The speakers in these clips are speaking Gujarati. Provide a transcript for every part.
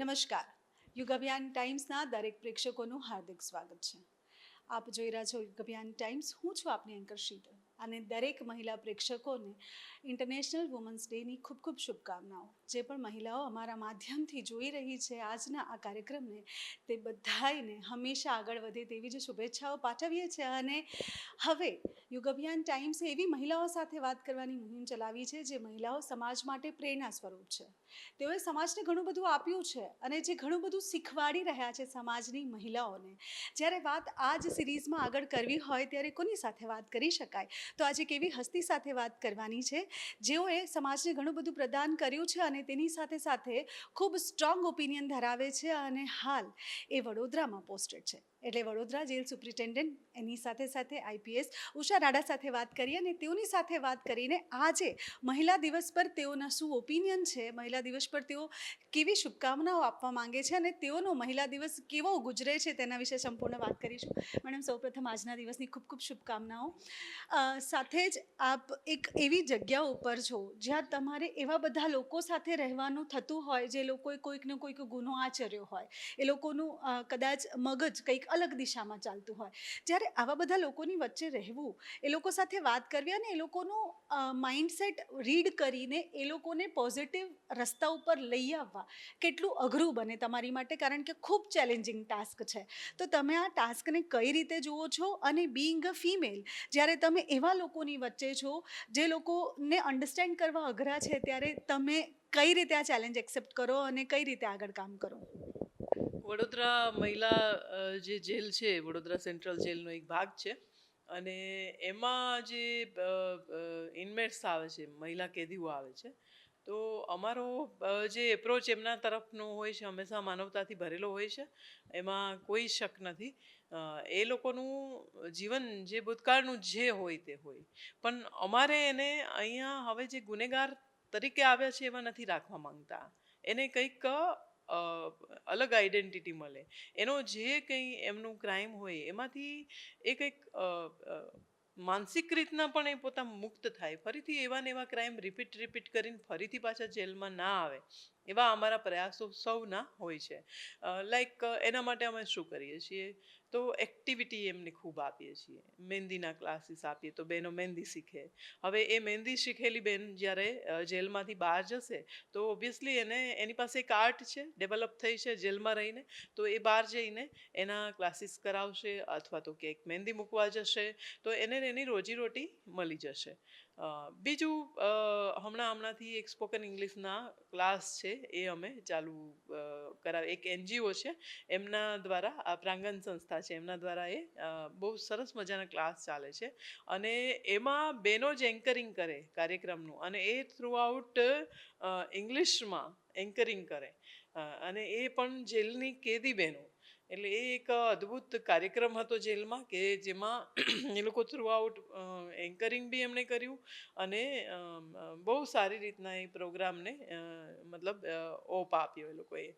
નમસ્કાર. યુગ અભિયાન ટાઈમ્સના દરેક પ્રેક્ષકોનું હાર્દિક સ્વાગત છે. આપ જોઈ રહ્યા છો યુગ અભિયાન ટાઈમ્સ. હું છું આપની એન્કર શીતલ અને દરેક મહિલા પ્રેક્ષકોને ઇન્ટરનેશનલ વુમન્સ ડેની ખૂબ ખૂબ શુભકામનાઓ. જે પણ મહિલાઓ અમારા માધ્યમથી જોઈ રહી છે આજના આ કાર્યક્રમને, તે બધાને હંમેશા આગળ વધે તેવી જ શુભેચ્છાઓ પાઠવીએ છીએ. અને હવે યુગ અભિયાન ટાઈમ્સે એવી મહિલાઓ સાથે વાત કરવાની મુહિમ ચલાવી છે જે મહિલાઓ સમાજ માટે પ્રેરણા સ્વરૂપ છે. તેઓએ સમાજને ઘણું બધું આપ્યું છે અને જે ઘણું બધું શીખવાડી રહ્યા છે સમાજની મહિલાઓને. જ્યારે વાત આ જ સિરીઝમાં આગળ કરવી હોય ત્યારે કોની સાથે વાત કરી શકાય? તો આજે કેવી હસ્તી સાથે વાત કરવાની છે જેઓએ સમાજને ઘણું બધું પ્રદાન કર્યું છે અને તેની સાથે સાથે ખૂબ સ્ટ્રોંગ ઓપિનિયન ધરાવે છે અને હાલ એ વડોદરામાં પોસ્ટેડ છે. એટલે વડોદરા જેલ સુપ્રિન્ટેન્ડન્ટ, એની સાથે સાથે આઈપીએસ ઉષા રાડા સાથે વાત કરી અને તેઓની સાથે વાત કરીને આજે મહિલા દિવસ પર તેઓના શું ઓપિનિયન છે, મહિલા દિવસ પર તેઓ કેવી શુભકામનાઓ આપવા માંગે છે અને તેઓનો મહિલા દિવસ કેવો ગુજરે છે તેના વિશે સંપૂર્ણ વાત કરીશું. મેડમ, સૌપ્રથમ આજના દિવસની ખૂબ ખૂબ શુભકામનાઓ. સાથે જ આપ એક એવી જગ્યા ઉપર છો જ્યાં તમારે એવા બધા લોકો સાથે રહેવાનું થતું હોય જે લોકોએ કોઈકને કોઈક ગુનો આચર્યો હોય, એ લોકોનું કદાચ મગજ કંઈક અલગ દિશામાં ચાલતું હોય. જ્યારે આવા બધા લોકોની વચ્ચે રહેવું, એ લોકો સાથે વાત કરવી અને એ લોકોનું માઇન્ડસેટ રીડ કરીને એ લોકોને પોઝિટિવ રસ્તા ઉપર લઈ આવવા કેટલું અઘરું બને તમારી માટે, કારણ કે ખૂબ ચેલેન્જિંગ ટાસ્ક છે. તો તમે આ ટાસ્કને કઈ રીતે જુઓ છો? અને બીઈંગ અ ફિમેલ, જ્યારે તમે એવા લોકોની વચ્ચે છો જે લોકોને અન્ડરસ્ટેન્ડ કરવા અઘરા છે, ત્યારે તમે કઈ રીતે આ ચેલેન્જ એક્સેપ્ટ કરો અને કઈ રીતે આગળ કામ કરો? વડોદરા મહિલા જે જેલ છે, વડોદરા સેન્ટ્રલ જેલનો એક ભાગ છે. અને એમાં જે ઇનમેટ્સ આવે છે, મહિલા કેદીઓ આવે છે, તો અમારો જે એપ્રોચ એમના તરફનો હોય છે હંમેશા માનવતાથી ભરેલો હોય છે. એમાં કોઈ શક નથી. એ લોકોનું જીવન જે ભૂતકાળનું જે હોય તે હોય, પણ અમારે એને અહીંયા હવે જે ગુનેગાર તરીકે આવ્યા છે એવા નથી રાખવા માંગતા. એને કંઈક અલગ આઈડેન્ટિટી મળે. એનો જે કંઈ એમનું ક્રાઇમ હોય એમાંથી એ કંઈક માનસિક રીતના પણ એ પોતા મુક્ત થાય, ફરીથી એવા ને એવા ક્રાઇમ રિપીટ કરીને ફરીથી પાછા જેલમાં ના આવે, એવા અમારા પ્રયાસો સૌના હોય છે. લાઈક એના માટે અમે શું કરીએ છીએ, તો એક્ટિવિટી એમને ખૂબ આપીએ છીએ. મહેંદીના ક્લાસીસ આપીએ તો બહેનો મહેંદી શીખે. હવે એ મહેંદી શીખેલી બેન જ્યારે જેલમાંથી બહાર જશે તો ઓબ્વિયસલી એને એની પાસે એક આર્ટ છે, ડેવલપ થઈ છે જેલમાં રહીને, તો એ બહાર જઈને એના ક્લાસીસ કરાવશે અથવા તો ક્યાંક મહેંદી મૂકવા જશે, તો એને એની રોજીરોટી મળી જશે. બીજું, હમણાંથી એક સ્પોકન ઇંગ્લિશના ક્લાસ છે એ અમે ચાલુ કરાવે. એક એનજીઓ છે એમના દ્વારા, આ પ્રાંગણ સંસ્થા છે એમના દ્વારા એ બહુ સરસ મજાના ક્લાસ ચાલે છે. અને એમાં બેનો જ એન્કરિંગ કરે કાર્યક્રમનું, અને એ થ્રુ આઉટ ઇંગ્લિશમાં એન્કરિંગ કરે. અને એ પણ જેલની કેદી બહેનો. એટલે એ એક અદ્ભુત કાર્યક્રમ હતો જેલમાં, કે જેમાં એ લોકો થ્રુ આઉટ એન્કરિંગ બી એમણે કર્યું અને બહુ સારી રીતના એ પ્રોગ્રામને મતલબ ઓપ આપ્યો એ લોકોએ.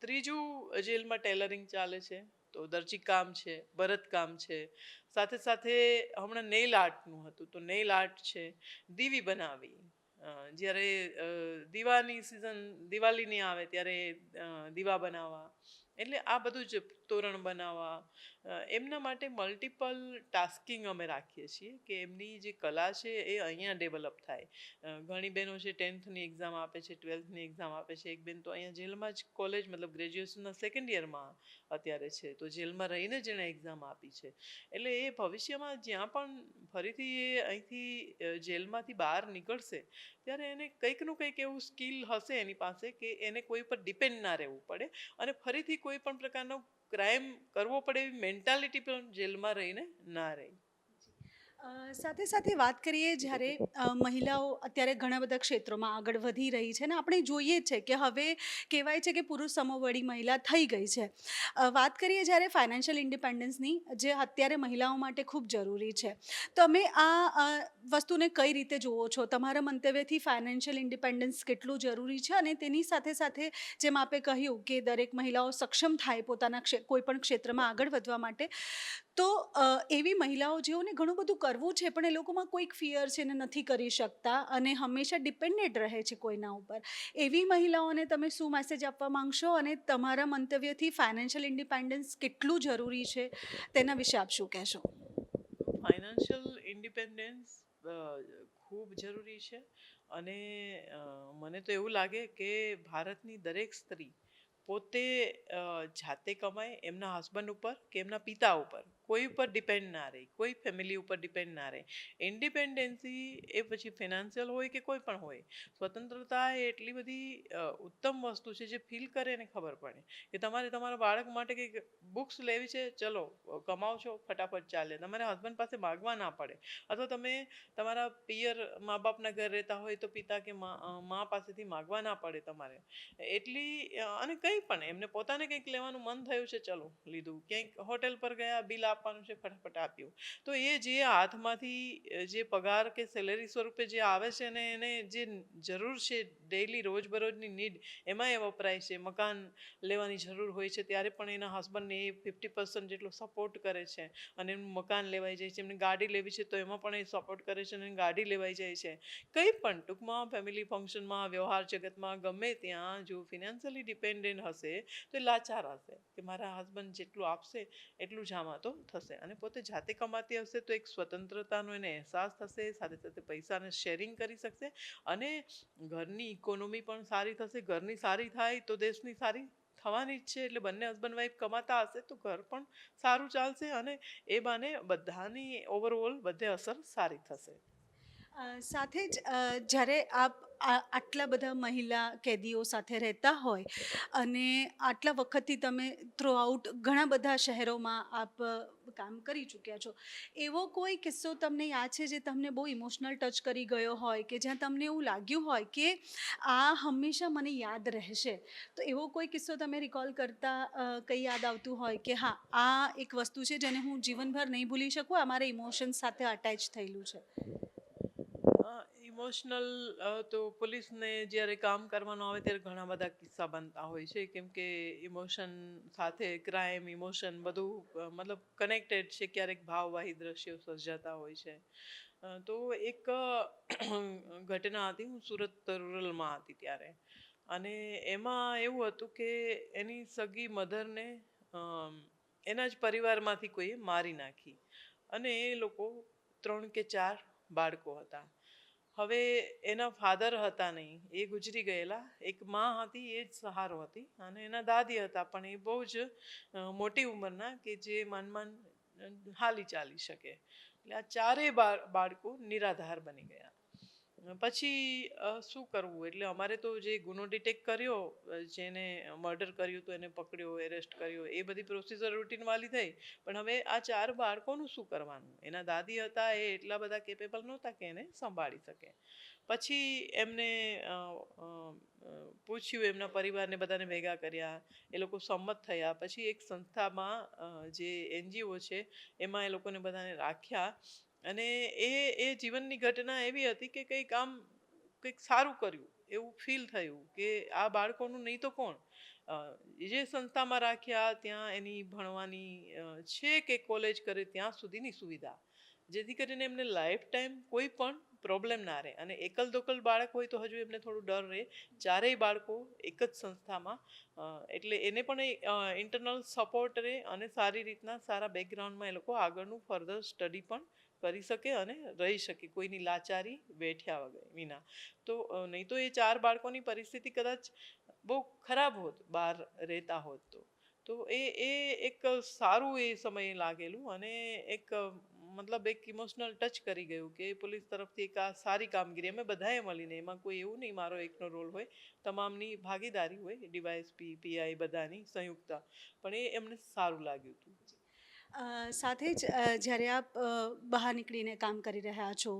ત્રીજું, જેલમાં ટેલરિંગ ચાલે છે, તો દરજીકામ છે, ભરતકામ છે. સાથે સાથે હમણાં નેઇલ આર્ટનું હતું, તો નેઇલ આર્ટ છે, દીવી બનાવી. જ્યારે દીવાની સિઝન, દિવાળીની આવે ત્યારે દીવા બનાવવા, એટલે આ બધું જ, તોરણ બનાવવા. એમના માટે મલ્ટિપલ ટાસ્કિંગ અમે રાખીએ છીએ કે એમની જે કલા છે એ અહીંયા ડેવલપ થાય. ઘણી બહેનો છે 10th એક્ઝામ આપે છે, 12th એક્ઝામ આપે છે. એક બેન તો અહીંયા જેલમાં જ કોલેજ, મતલબ ગ્રેજ્યુએશનના સેકન્ડ યરમાં અત્યારે છે, તો જેલમાં રહીને જ એણે એક્ઝામ આપી છે. એટલે એ ભવિષ્યમાં જ્યાં પણ ફરીથી એ અહીંથી જેલમાંથી બહાર નીકળશે ત્યારે એને કંઈકનું કંઈક એવું સ્કિલ હશે એની પાસે કે એને કોઈ પર ડિપેન્ડ ના રહેવું પડે, અને ફરીથી કોઈ પણ પ્રકારનો ક્રાઇમ કરવો પડે એવી મેન્ટાલિટી પણ જેલમાં રહીને ના રહે. સાથે સાથે વાત કરીએ, જ્યારે મહિલાઓ અત્યારે ઘણા બધા ક્ષેત્રોમાં આગળ વધી રહી છે અને આપણે જોઈએ જ છે કે હવે કહેવાય છે કે પુરુષ સમોવડી મહિલા થઈ ગઈ છે. વાત કરીએ જ્યારે ફાઇનાન્શિયલ ઇન્ડિપેન્ડન્સની, જે અત્યારે મહિલાઓ માટે ખૂબ જરૂરી છે. તમે આ વસ્તુને કઈ રીતે જુઓ છો? તમારા મંતવ્યથી ફાઇનાન્શિયલ ઇન્ડિપેન્ડન્સ કેટલું જરૂરી છે? અને તેની સાથે સાથે જેમ આપે કહ્યું કે દરેક મહિલાઓ સક્ષમ થાય પોતાના કોઈ પણ ક્ષેત્રમાં આગળ વધવા માટે, તો એવી મહિલાઓ જેઓને ઘણું બધું કરવું છે પણ એ લોકોમાં કોઈક ફિયર છે ને નથી કરી શકતા અને હંમેશા ડિપેન્ડેન્ટ રહે છે કોઈના ઉપર. એવી મહિલાઓને તમે શું મેસેજ આપવા માંગશો? અને તમારા મંતવ્યથી ફાઇનાન્શિયલ ઇન્ડિપેન્ડન્સ કેટલું જરૂરી છે તેના વિશે આપ શું કહેશો? ફાઇનાન્શિયલ ઇન્ડિપેન્ડન્સ ખૂબ જરૂરી છે. અને મને તો એવું લાગે કે ભારતની દરેક સ્ત્રી પોતે જાતે કમાય, એમના હસબન્ડ ઉપર કે એમના પિતા ઉપર કોઈ ઉપર ડિપેન્ડ ના રહે, કોઈ ફેમિલી ઉપર ડિપેન્ડ ના રહે. ઇન્ડિપેન્ડન્સી એ પછી ફિનાન્શિયલ હોય કે કોઈ પણ હોય, સ્વતંત્રતા એ એટલી બધી ઉત્તમ વસ્તુ છે જે ફીલ કરે ને ખબર પડે કે તમારે તમારા બાળક માટે કંઈક બુક્સ લેવી છે, ચલો કમાઓ છો ફટાફટ ચાલે, તમારે હસબન્ડ પાસે માગવા ના પડે. અથવા તમે તમારા પિયર મા બાપના ઘર રહેતા હોય તો પિતા કે મા પાસેથી માગવા ના પડે તમારે એટલી. અને કંઈ પણ એમને પોતાને કંઈક લેવાનું મન થયું છે, ચલો લીધું, ક્યાંક હોટેલ પર ગયા, બિલ આપવાનું છે, ફટાફટ આપ્યું. તો એ જે હાથમાંથી જે પગાર કે સેલેરી સ્વરૂપે જે આવે છે ને એને જે જરૂર છે ડેઈલી રોજબરોજની નીડ એમાં એ વપરાય છે. મકાન લેવાની જરૂર હોય છે ત્યારે પણ એના હસબન્ડને એ 50% જેટલો સપોર્ટ કરે છે અને એમનું મકાન લેવાઈ જાય છે. એમને ગાડી લેવી છે તો એમાં પણ એ સપોર્ટ કરે છે અને ગાડી લેવાઈ જાય છે. કંઈ પણ ટૂંકમાં ફેમિલી ફંક્શનમાં, વ્યવહાર જગતમાં ગમે ત્યાં જો ફિનાન્શિયલી ડિપેન્ડન્ટ હશે તો એ લાચાર હશે કે મારા હસબન્ડ જેટલું આપશે એટલું જ આમાં તો થશે. અને પોતે જાતે કમાતી હશે તો એક સ્વતંત્રતાનો એને અહેસાસ થશે, સાથે સાથે પૈસાને શેરિંગ કરી શકશે અને ઘરની ઇકોનોમી પણ સારી થશે. ઘરની સારી થાય તો દેશની સારી થવાની જ છે. એટલે બંને હસબન્ડ વાઈફ કમાતા હશે તો ઘર પણ સારું ચાલશે અને એ બાને બધાની ઓવરઓલ બધે અસર સારી થશે. સાથે જ જ્યારે આપ આટલા બધા મહિલા કેદીઓ સાથે રહેતા હોય અને આટલા વખતથી તમે થ્રુઆઉટ ઘણા બધા શહેરોમાં આપ કામ કરી ચૂક્યા છો, એવો કોઈ કિસ્સો તમને યાદ છે જે તમને બહુ ઇમોશનલ ટચ કરી ગયો હોય કે જ્યાં તમને એવું લાગ્યું હોય કે આ હંમેશા મને યાદ રહેશે? તો એવો કોઈ કિસ્સો તમે રિકોલ કરતા કંઈ યાદ આવતું હોય કે હા, આ એક વસ્તુ છે જેને હું જીવનભર નહીં ભૂલી શકું, આ મારા ઇમોશન્સ સાથે અટેચ થયેલું છે? ઇમોશનલ તો પોલીસને જ્યારે કામ કરવાનું આવે ત્યારે ઘણા બધા કિસ્સા બનતા હોય છે, કેમ કે ઇમોશન સાથે ક્રાઇમ, ઇમોશન બધું મતલબ કનેક્ટેડ છે. ક્યારેક ભાવવાહી દ્રશ્યો સર્જાતા હોય છે. તો એક ઘટના હતી, હું સુરત રૂરલમાં હતી ત્યારે, અને એમાં એવું હતું કે એની સગી મધરને એના જ પરિવારમાંથી કોઈએ મારી નાખી અને એ લોકો 3 કે 4 બાળકો હતા. હવે એના ફાધર હતા નહીં, એ ગુજરી ગયેલા. એક માં હતી, એ જ સહારો હતી, અને એના દાદી હતા પણ એ બહુ જ મોટી ઉંમરના કે જે માન હાલી ચાલી શકે. એટલે આ ચારેય બાળકો નિરાધાર બની ગયા. પછી શું કરવું? એટલે અમારે તો જે ગુનો ડિટેક્ટ કર્યો, જેને મર્ડર કર્યું તો એને પકડ્યો, એરેસ્ટ કર્યો, એ બધી પ્રોસિજર રૂટીન વાળી થઈ. પણ હવે આ 4 બાળકોનું શું કરવાનું? એના દાદી હતા, એ એટલા બધા કેપેબલ નહોતા કે એને સંભાળી શકે. પછી એમને પૂછ્યું, એમના પરિવારને બધાને ભેગા કર્યા, એ લોકો સંમત થયા. પછી એક સંસ્થામાં જે NGO છે એમાં એ લોકોને બધાને રાખ્યા. અને એ જીવનની ઘટના એવી હતી કે કંઈક સારું કર્યું એવું ફીલ થયું કે આ બાળકોનું નહીં તો કોણ. જે સંસ્થામાં રાખ્યા ત્યાં એની ભણવાની છે કે કોલેજ કરે ત્યાં સુધીની સુવિધા, જેથી કરીને એમને લાઈફ ટાઈમ કોઈ પણ પ્રોબ્લેમ ના રહે. અને એકલ દોકલ બાળક હોય તો હજુ એમને થોડું ડર રહે. ચારેય બાળકો એક જ સંસ્થામાં, એટલે એને પણ ઇન્ટરનલ સપોર્ટ રહે અને સારી રીતના સારા બેકગ્રાઉન્ડમાં એ લોકો આગળનું ફર્ધર સ્ટડી પણ કરી શકે અને રહી શકે કોઈની લાચારી વેઠ્યા વગર વિના. તો નહીં તો એ 4 બાળકોની પરિસ્થિતિ કદાચ બહુ ખરાબ હોત બહાર રહેતા હોત તો એ એક સારું એ સમયે લાગેલું અને એક મતલબ એક ઇમોશનલ ટચ કરી ગયું કે પોલીસ તરફથી એક આ સારી કામગીરી અમે બધાએ મળીને, એમાં કોઈ એવું નહીં મારો એકનો રોલ હોય, તમામની ભાગીદારી હોય, ડીવાયએસપી, PI બધાની સંયુક્ત, પણ એ એમને સારું લાગ્યું હતું. સાથે જ જ્યારે આપ બહાર નીકળીને કામ કરી રહ્યા છો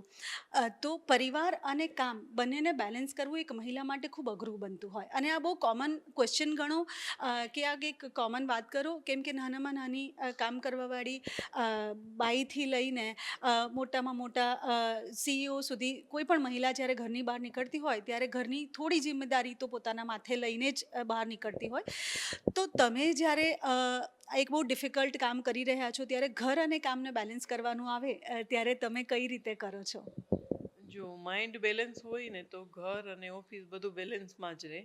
તો પરિવાર અને કામ બંનેને બેલેન્સ કરવું એક મહિલા માટે ખૂબ અઘરું બનતું હોય અને આ બહુ કોમન ક્વેશ્ચન ગણો કે આ એક કોમન વાત કરો કેમ કે નાનામાં નાની કામ કરવાવાળી બાઈથી લઈને મોટામાં મોટા CEO સુધી કોઈ પણ મહિલા જ્યારે ઘરની બહાર નીકળતી હોય ત્યારે ઘરની થોડી જિમ્મેદારી તો પોતાના માથે લઈને જ બહાર નીકળતી હોય તો તમે જ્યારે એક બહુ ડિફિકલ્ટ કામ કરી રહ્યા છો ત્યારે ઘર અને કામને બેલેન્સ કરવાનું આવે ત્યારે તમે કઈ રીતે કરો છો? જો માઇન્ડ બેલેન્સ હોય ને તો ઘર અને ઓફિસ બધું બેલેન્સમાં જ રહે.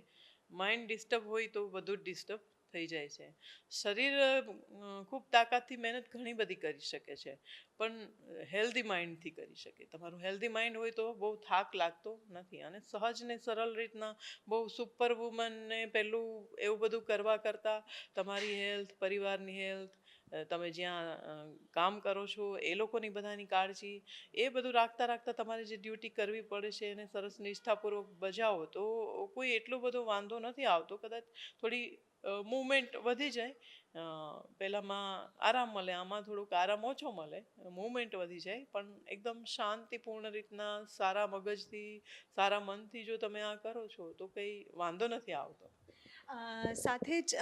માઇન્ડ ડિસ્ટર્બ હોય તો બધું જ ડિસ્ટર્બ થઈ જાય છે. શરીર ખૂબ તાકાતથી મહેનત ઘણી બધી કરી શકે છે, પણ હેલ્ધી માઇન્ડથી કરી શકે. તમારું હેલ્ધી માઇન્ડ હોય તો બહુ થાક લાગતો નથી અને સહજ ને સરળ રીતના બહુ સુપર વુમનને પેલું એવું બધું કરવા કરતાં તમારી હેલ્થ, પરિવારની હેલ્થ, તમે જ્યાં કામ કરો છો એ લોકોની બધાની કાળજી, એ બધું રાખતા રાખતા તમારે જે ડ્યુટી કરવી પડે છે એને સરસ નિષ્ઠાપૂર્વક બજાવો તો કોઈ એટલો બધો વાંધો નથી આવતો. કદાચ થોડી મૂવમેન્ટ વધી જાય, પહેલાંમાં આરામ મળે, આમાં થોડુંક આરામ ઓછો મળે, મૂવમેન્ટ વધી જાય, પણ એકદમ શાંતિપૂર્ણ રીતના સારા મગજથી, સારા મનથી જો તમે આ કરો છો તો કંઈ વાંધો નથી આવતો. સાથે જ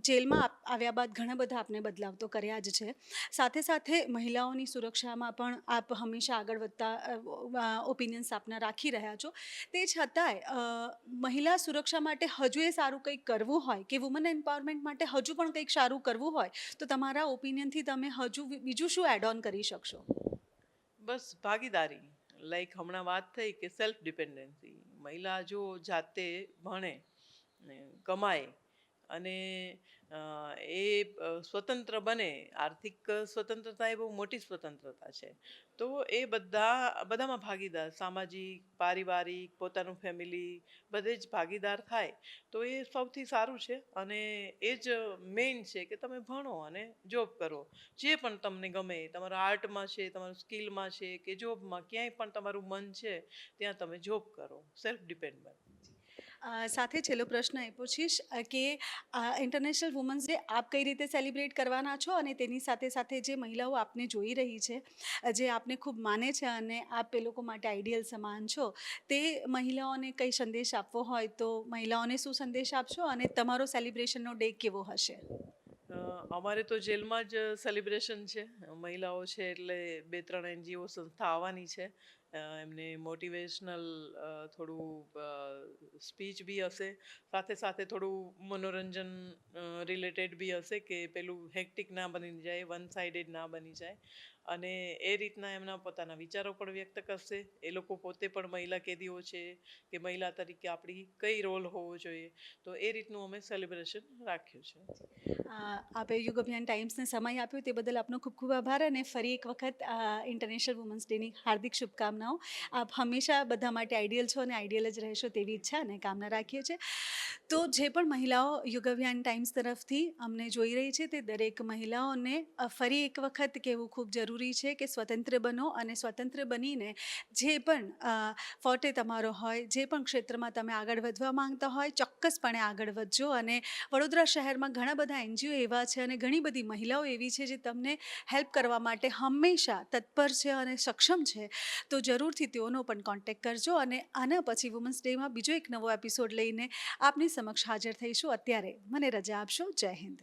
જેલમાં આવ્યા બાદ ઘણા બધા આપને બદલાવ તો કર્યા જ છે. સાથે સાથે મહિલાઓની સુરક્ષામાં પણ આપ હંમેશા આગળ વધતા ઓપિનિયન્સ આપના રાખી રહ્યા છો. તે છતાંય મહિલા સુરક્ષા માટે હજુ એ સારું કંઈક કરવું હોય કે વુમન એમ્પાવરમેન્ટ માટે હજુ પણ કંઈક સારું કરવું હોય તો તમારા ઓપિનિયનથી તમે હજુ બીજું શું એડ ઓન કરી શકશો? બસ ભાગીદારી, લાઈક હમણાં વાત થઈ કે સેલ્ફ ડિપેન્ડન્સી. મહિલા જો જાતે ભણે ને કમાય અને એ સ્વતંત્ર બને, આર્થિક સ્વતંત્રતા એ બહુ મોટી સ્વતંત્રતા છે, તો એ બધામાં ભાગીદાર, સામાજિક, પારિવારિક, પોતાનું ફેમિલી બધે જ ભાગીદાર થાય તો એ સૌથી સારું છે. અને એ જ મેઇન છે કે તમે ભણો અને જોબ કરો, જે પણ તમને ગમે, તમારા આર્ટમાં છે, તમારું સ્કિલમાં છે કે જોબમાં, ક્યાંય પણ તમારું મન છે ત્યાં તમે જોબ કરો, સેલ્ફ ડિપેન્ડ બનો. સાથે છેલ્લો પ્રશ્ન એ પૂછીશ કે ઇન્ટરનેશનલ વુમન્સ ડે આપ કઈ રીતે સેલિબ્રેટ કરવાના છો અને તેની સાથે સાથે જે મહિલાઓ આપને જોઈ રહી છે, જે આપને ખૂબ માને છે અને આપ એ લોકો માટે આઈડિયલ સમાન છો, તે મહિલાઓને કંઈ સંદેશ આપવો હોય તો મહિલાઓને શું સંદેશ આપશો અને તમારો સેલિબ્રેશનનો ડે કેવો હશે? અમારે તો જેલમાં જ સેલિબ્રેશન છે. મહિલાઓ છે એટલે 2-3 NGO સંસ્થા આવવાની છે. એમને મોટિવેશનલ થોડું સ્પીચ બી હશે, સાથે સાથે થોડું મનોરંજન રિલેટેડ બી હશે કે પેલું હેક્ટિક ના બની જાય, વન સાઇડેડ ના બની જાય. અને એ રીતના એમના પોતાના વિચારો પણ વ્યક્ત કરશે. એ લોકો પોતે પણ મહિલા કેદીઓ છે કે મહિલા તરીકે આપણી કઈ રોલ હોવો જોઈએ, તો એ રીતનું અમે સેલિબ્રેશન રાખ્યું છે. આપે યુગ અભિયાન ટાઈમ્સને સમય આપ્યો તે બદલ આપનો ખૂબ ખૂબ આભાર અને ફરી એક વખત ઇન્ટરનેશનલ વુમન્સ ડેની હાર્દિક શુભકામનાઓ. આપ હંમેશા બધા માટે આઈડિયલ છો અને આઈડિયલ જ રહેશો તેવી ઈચ્છા અને કામના રાખીએ છીએ. તો જે પણ મહિલાઓ યુગ અભિયાન ટાઈમ્સ તરફથી અમને જોઈ રહી છે તે દરેક મહિલાઓને ફરી એક વખત કહેવું ખૂબ જરૂરી છે કે સ્વતંત્ર બનો અને સ્વતંત્ર બનીને જે પણ ફોર્ટે તમારો હોય, જે પણ ક્ષેત્રમાં તમે આગળ વધવા માંગતા હોય, ચોક્કસપણે આગળ વધજો. અને વડોદરા શહેરમાં ઘણા બધા NGO એવા છે અને ઘણી બધી મહિલાઓ એવી છે જે તમને હેલ્પ કરવા માટે હંમેશા તત્પર છે અને સક્ષમ છે. તો જરૂરથી તેઓનો પણ કોન્ટેક્ટ કરજો અને આના પછી વુમન્સ ડેમાં બીજો એક નવો એપિસોડ લઈને આપની સમક્ષ હાજર થઈશું. અત્યારે મને રજા આપશો. જય હિન્દ.